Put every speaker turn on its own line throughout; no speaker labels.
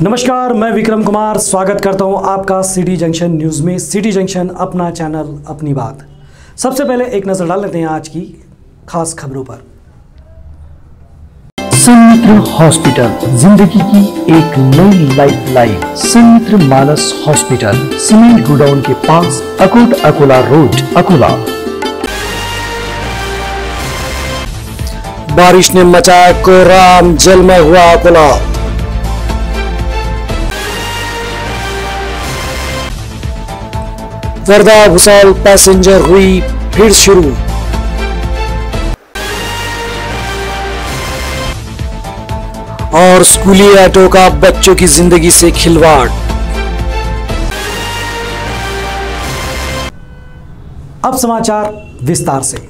नमस्कार, मैं विक्रम कुमार स्वागत करता हूं आपका सिटी जंक्शन न्यूज़ में। सिटी जंक्शन अपना चैनल, अपनी बात। सबसे पहले एक नज़र डाल लेते हैं आज की खास खबरों पर।
संमित्र हॉस्पिटल, जिंदगी की एक नई लाइफ लाइन। संमित्र मानस हॉस्पिटल, सीमेंट गोडाउन के पास, अकोट अकोला रोड, अकोला।
बारिश ने मचाया कोहराम, जलमय हुआ अकोला। वर्धा भुसावल पैसेंजर हुई फिर शुरू। और स्कूली ऑटो का बच्चों की जिंदगी से खिलवाड़। अब समाचार विस्तार से।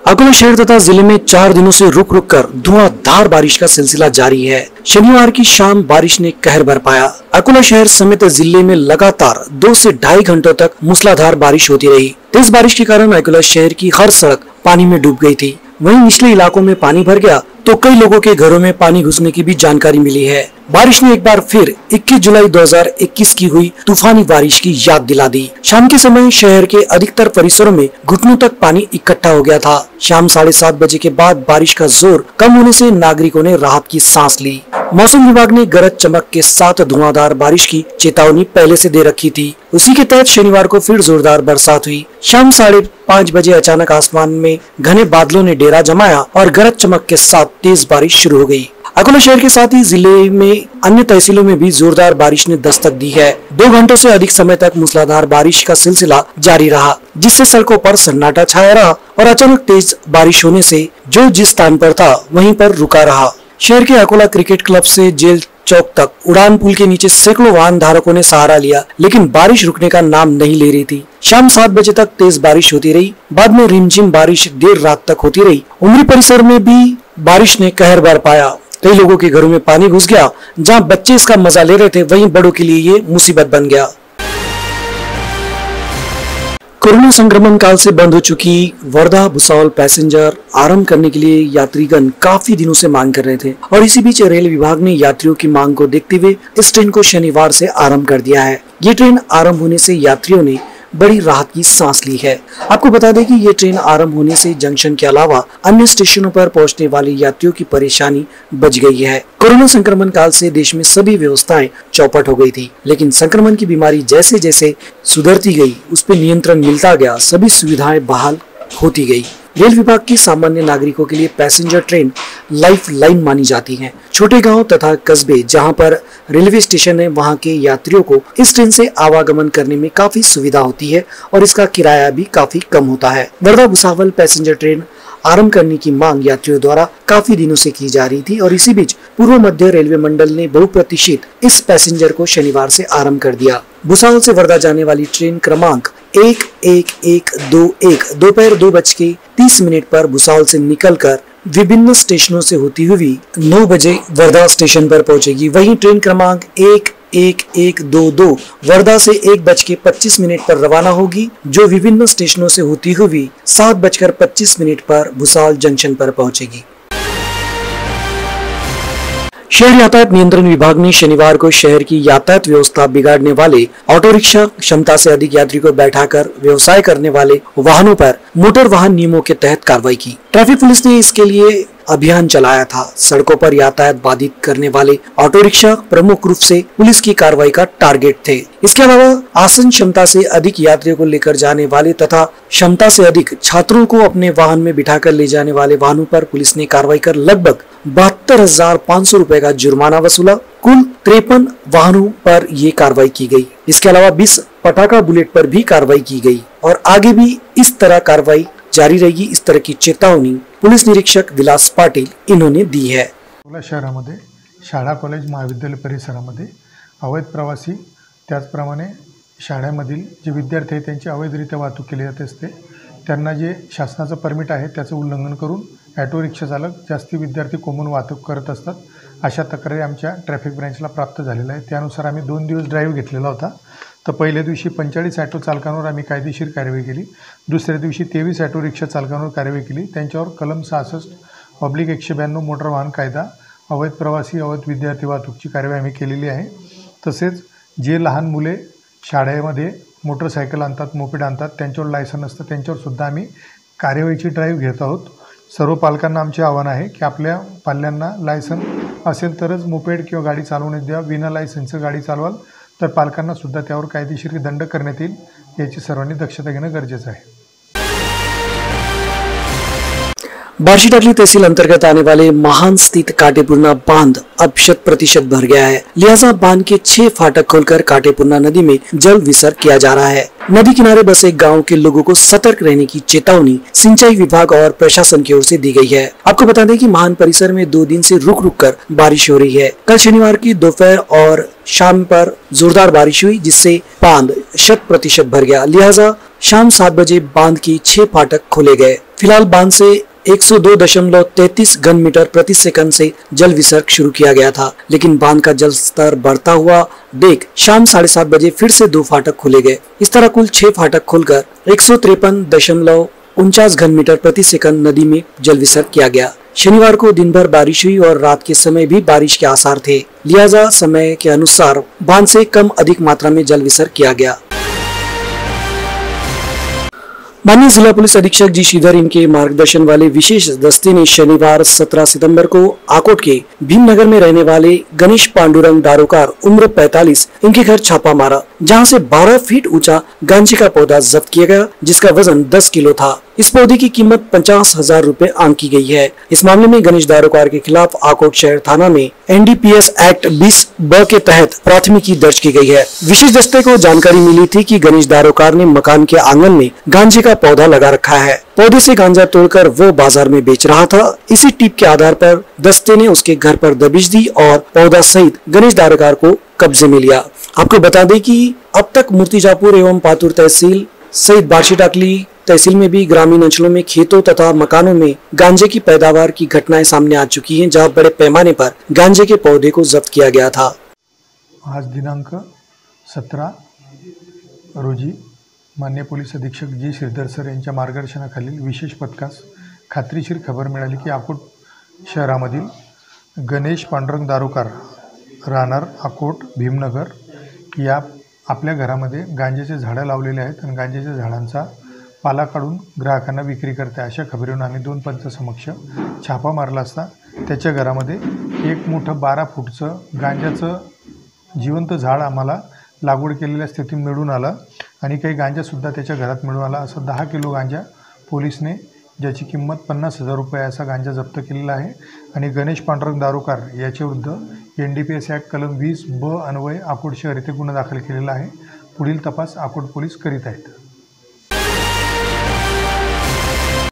अकोला शहर तथा जिले में 4 दिनों से रुक रुक कर धुआंधार बारिश का सिलसिला जारी है। शनिवार की शाम बारिश ने कहर बरपाया। अकोला शहर समेत जिले में लगातार 2 से ढाई घंटों तक मूसलाधार बारिश होती रही। तेज बारिश के कारण अकोला शहर की हर सड़क पानी में डूब गई थी। वहीं निचले इलाकों में पानी भर गया तो कई लोगों के घरों में पानी घुसने की भी जानकारी मिली है। बारिश ने एक बार फिर 21 जुलाई 2021 की हुई तूफानी बारिश की याद दिला दी। शाम के समय शहर के अधिकतर परिसरों में घुटनों तक पानी इकट्ठा हो गया था। शाम 7:30 बजे के बाद बारिश का जोर कम होने से नागरिकों ने राहत की सांस ली। मौसम विभाग ने गरज चमक के साथ धुआंधार बारिश की चेतावनी पहले से दे रखी थी। उसी के तहत शनिवार को फिर जोरदार बरसात हुई। शाम 5:30 बजे अचानक आसमान में घने बादलों ने डेरा जमाया और गरज चमक के साथ तेज बारिश शुरू हो गई। अकोला शहर के साथ ही जिले में अन्य तहसीलों में भी जोरदार बारिश ने दस्तक दी है। 2 घंटों से अधिक समय तक मूसलाधार बारिश का सिलसिला जारी रहा, जिससे सड़कों पर सन्नाटा छाया रहा और अचानक तेज बारिश होने से जो जिस स्थान पर था वहीं पर रुका रहा। शहर के अकोला क्रिकेट क्लब से जेल चौक तक उड़ान पुल के नीचे सैकड़ों वाहन धारकों ने सहारा लिया, लेकिन बारिश रुकने का नाम नहीं ले रही थी। शाम 7 बजे तक तेज बारिश होती रही। बाद में रिमझिम बारिश देर रात तक होती रही। उमरी परिसर में भी बारिश ने कहर बरपाया। कई लोगों के घरों में पानी घुस गया। जहां बच्चे इसका मजा ले रहे थे, वहीं बड़ों के लिए ये मुसीबत बन गया। कोरोना संक्रमण काल से बंद हो चुकी वर्धा भुसावल पैसेंजर आरंभ करने के लिए यात्रीगण काफी दिनों से मांग कर रहे थे और इसी बीच रेल विभाग ने यात्रियों की मांग को देखते हुए इस ट्रेन को शनिवार से आरंभ कर दिया है। ये ट्रेन आरंभ होने से यात्रियों ने बड़ी राहत की सांस ली है। आपको बता दें कि ये ट्रेन आरंभ होने से जंक्शन के अलावा अन्य स्टेशनों पर पहुंचने वाले यात्रियों की परेशानी बच गई है। कोरोना संक्रमण काल से देश में सभी व्यवस्थाएं चौपट हो गई थी, लेकिन संक्रमण की बीमारी जैसे जैसे सुधरती गई, उस पर नियंत्रण मिलता गया, सभी सुविधाएं बहाल होती गई। रेल विभाग की सामान्य नागरिकों के लिए पैसेंजर ट्रेन लाइफ लाइन मानी जाती है। छोटे गांव तथा कस्बे जहां पर रेलवे स्टेशन है, वहां के यात्रियों को इस ट्रेन से आवागमन करने में काफी सुविधा होती है और इसका किराया भी काफी कम होता है। वर्धा भुसावल पैसेंजर ट्रेन आरंभ करने की मांग यात्रियों द्वारा काफी दिनों से की जा रही थी और इसी बीच पूर्व मध्य रेलवे मंडल ने बहुप्रतीक्षित इस पैसेंजर को शनिवार से आरंभ कर दिया। भुसावल से वर्धा जाने वाली ट्रेन क्रमांक 11121 दोपहर 2:30 पर भुसावल से निकलकर विभिन्न स्टेशनों से होती हुई 9 बजे वर्धा स्टेशन पर पहुंचेगी। वहीं ट्रेन क्रमांक 11122 वर्धा से 1:25 पर रवाना होगी, जो विभिन्न स्टेशनों से होती हुई 7:25 पर भुसावल जंक्शन पर पहुंचेगी। शहर यातायात नियंत्रण विभाग ने शनिवार को शहर की यातायात व्यवस्था बिगाड़ने वाले ऑटो रिक्शा, क्षमता से अधिक यात्री को बैठाकर व्यवसाय करने वाले वाहनों पर मोटर वाहन नियमों के तहत कार्रवाई की। ट्रैफिक पुलिस ने इसके लिए अभियान चलाया था। सड़कों पर यातायात बाधित करने वाले ऑटो रिक्शा प्रमुख रूप से पुलिस की कार्रवाई का टारगेट थे। इसके अलावा आसन क्षमता से अधिक यात्रियों को लेकर जाने वाले तथा क्षमता से अधिक छात्रों को अपने वाहन में बिठाकर ले जाने वाले वाहनों पर पुलिस ने कार्रवाई कर लगभग 72,500 रुपए का जुर्माना वसूला। कुल 53 वाहनों पर ये कार्रवाई की गई। इसके अलावा 20 पटाखा बुलेट पर भी कार्रवाई की गई और आगे भी इस तरह कार्रवाई जारी रहेगी। इस तरह की चेतावनी पोलीस निरीक्षक विलास पाटील इन्होंने दी है।
अकोला शहरामध्ये शाळा कॉलेज महाविद्यालय परिसरामध्ये अवैध प्रवासी त्याचप्रमाणे शाळेमधील जे विद्यार्थी आहेत त्यांची अवैधरित्या वाहतूक केली जात असते। त्यांना जे शासनाचं परमिट आहे त्याचं उल्लंघन करून ऑटो रिक्षा चालक जास्ती विद्यार्थी कोमून वाहतूक करत असतात, अशा तक्रारी आमच्या ट्रॅफिक ब्रँचला प्राप्त झालेल्या आहेत। त्यानुसार आम्ही 2 दिवस ड्राईव्ह घेतलेला होता। तर पहिल्या दिवशी 45 ऑटो चालकांवर आम्ही कायदेशीर कार्यवाही केली। दुसऱ्या दिवशी 23 ऑटो रिक्षा चालकांवर कार्यवाही केली। त्यांच्यावर कलम 66/192 मोटर वाहन कायदा अवैध प्रवासी अवैध विद्यार्थी वाहतूकची कार्यवाही आम्ही केलेली आहे. तसेच जे लहान मुले शाळेमध्ये मोटरसायकल आणतात, मोपेड आणतात, त्यांच्यावर लायसन नसतं, त्यांच्यावर सुद्धा आम्ही कार्यवाहीची ड्राईव्ह घेत आहोत. सर्व पालकांना आमचे आव्हान आहे की आपल्या पाल्यांना लायसन असेल तरच मोपेड किंवा गाडी चालवण्यास द्या. विना लायसन्सचं गाडी चालवाल तर पालकांना सुद्धा त्यावर कायदेशीर दंड करण्यात येईल. याची सर्वांनी दक्षता घेणं गरजेचं आहे.
बार्शीटाकली तहसील अंतर्गत आने वाले महान स्थित काटेपूर्णा बांध अब 100% भर गया है, लिहाजा बांध के 6 फाटक खोलकर काटेपूर्णा नदी में जल विसर्ग किया जा रहा है. नदी किनारे बसे गांव के लोगों को सतर्क रहने की चेतावनी सिंचाई विभाग और प्रशासन की ओर से दी गई है. आपको बता दें कि महान परिसर में 2 दिन से रुक रुक कर बारिश हो रही है. कल शनिवार की दोपहर और शाम पर जोरदार बारिश हुई, जिससे बांध 100% भर गया. लिहाजा शाम 7 बजे बांध की 6 फाटक खोले गए. फिलहाल बांध से 102.33 घन मीटर प्रति सेकंड से जल विसर्ग शुरू किया गया था, लेकिन बांध का जल स्तर बढ़ता हुआ देख शाम 7:30 बजे फिर से 2 फाटक खोले गए. इस तरह कुल 6 फाटक खोलकर 153.49 घन मीटर प्रति सेकंड नदी में जल विसर्ग किया गया. शनिवार को दिन भर बारिश हुई और रात के समय भी बारिश के आसार थे, लिहाजा समय के अनुसार बांध से कम अधिक मात्रा में जल विसर्ग किया गया. माननीय जिला पुलिस अधीक्षक जी श्रीधर इनके मार्गदर्शन वाले विशेष दस्ते ने शनिवार 17 सितंबर को आकोट के भीमनगर में रहने वाले गणेश पांडुरंग दारोकार उम्र 45 इनके घर छापा मारा, जहां से 12 फीट ऊंचा गांजे का पौधा जब्त किया गया, जिसका वजन 10 किलो था. इस पौधे की कीमत 50,000 रुपए आंकी गई है. इस मामले में गणेश दारोकार के खिलाफ आकोट शहर थाना में NDPS एक्ट 20B के तहत प्राथमिकी दर्ज की गई है. विशेष दस्ते को जानकारी मिली थी कि गणेश दारोकार ने मकान के आंगन में गांजे का पौधा लगा रखा है. पौधे से गांजा तोड़कर वो बाजार में बेच रहा था. इसी टिप के आधार पर दस्ते ने उसके घर पर दबिश दी और पौधा सहित गणेश दारोकार को कब्जे में लिया. आपको बता दें कि अब तक मूर्तिजापुर एवं पातुर तहसील सहित बार्शीटाकली तहसील में भी ग्रामीण अंचलों में खेतों तथा मकानों में गांजे की पैदावार की घटनाएं सामने आ चुकी हैं, जहां बड़े पैमाने पर गांजे के पौधे को जब्त किया गया था.
आज दिनांक 17 रोजी माननीय पोलीस अधीक्षक जी श्रीधर सर यांच्या मार्गदर्शनाखालील विशेष पथकास खात्रीशीर खबर मिळाली की अकोट शहरामधील गणेश पांडुरंग दारोकार राहणार अकोट भीमनगर या आपल्या घरामध्ये गांजेचे झाडं लावलेले आहेत आणि गांजेच्या झाडांचा पाला काढून ग्राहकांना विक्री करते. अशा खबरीवरून आम्ही 2 पंचासमक्ष छापा मारला असता त्याच्या घरामध्ये एक मोठं 12 फूटचं गांजाचं जिवंत झाड आम्हाला लागवड केलेल्या स्थितीत मिळून आलं आणि काही गांजासुद्धा त्याच्या घरात मिळून आला. असं 10 किलो गांजा पोलिसने, ज्याची किंमत 50,000 रुपये असा गांजा जप्त केलेला आहे. आणि गणेश पांडुरंग दारोकार याच्याविरुद्ध NDPS एक्ट कलम 20B अन्वये अकोट शहर येथे गुन्हा दाखल केलेला आहे. पुढील तपास अकोट पोलीस करीत आहेत.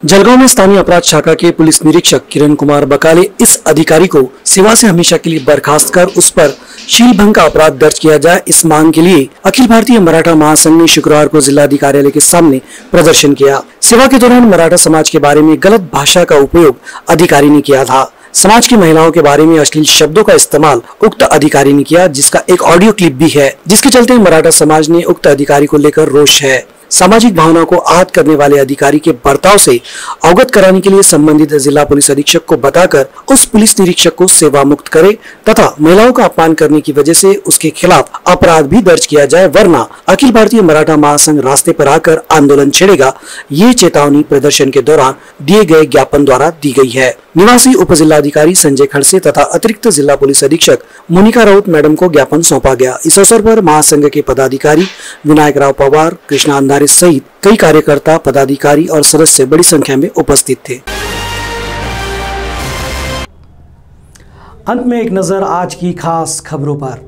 जलगांव में स्थानीय अपराध शाखा के पुलिस निरीक्षक किरण कुमार बकाले इस अधिकारी को सेवा से हमेशा के लिए बर्खास्त कर उस पर शील भंग का अपराध दर्ज किया जाए, इस मांग के लिए अखिल भारतीय मराठा महासंघ ने शुक्रवार को जिलाधिकारी के सामने प्रदर्शन किया. सेवा के दौरान मराठा समाज के बारे में गलत भाषा का उपयोग अधिकारी ने किया था. समाज की महिलाओं के बारे में अश्लील शब्दों का इस्तेमाल उक्त अधिकारी ने किया, जिसका एक ऑडियो क्लिप भी है, जिसके चलते मराठा समाज ने उक्त अधिकारी को लेकर रोष है. सामाजिक भावना को आहत करने वाले अधिकारी के बर्ताव से अवगत कराने के लिए संबंधित जिला पुलिस अधीक्षक को बताकर उस पुलिस निरीक्षक को सेवा मुक्त करे तथा महिलाओं का अपमान करने की वजह से उसके खिलाफ अपराध भी दर्ज किया जाए, वरना अखिल भारतीय मराठा महासंघ रास्ते पर आकर आंदोलन छेड़ेगा. ये चेतावनी प्रदर्शन के दौरान दिए गए ज्ञापन द्वारा दी गई है. निवासी उप जिलाधिकारी संजय खड़से तथा अतिरिक्त जिला पुलिस अधीक्षक मोनिका राउत मैडम को ज्ञापन सौंपा गया. इस अवसर पर महासंघ के पदाधिकारी विनायक राव पवार, कृष्णा अंधारे सहित कई कार्यकर्ता, पदाधिकारी और सदस्य बड़ी संख्या में उपस्थित थे. अंत में एक नजर आज की खास खबरों पर.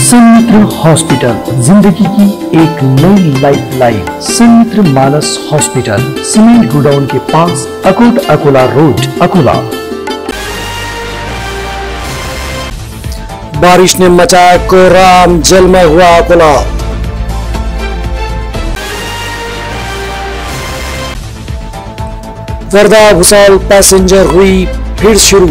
सन्मित्र हॉस्पिटल, जिंदगी की एक नई लाइफ लाइन. सन्मित्र मानस हॉस्पिटल, सीमेंट गोडाउन के पास, अकोट अकोला रोड, अकोला.
बारिश ने मचाया कोहराम, जलमय हुआ अकोला. वर्धा भुसावल पैसेंजर हुई फिर शुरू.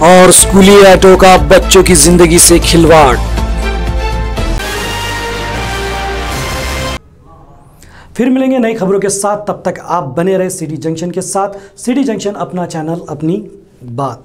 और स्कूली ऑटो का बच्चों की जिंदगी से खिलवाड़. फिर मिलेंगे नई खबरों के साथ, तब तक आप बने रहे सिटी जंक्शन के साथ। सिटी जंक्शन अपना चैनल, अपनी बात।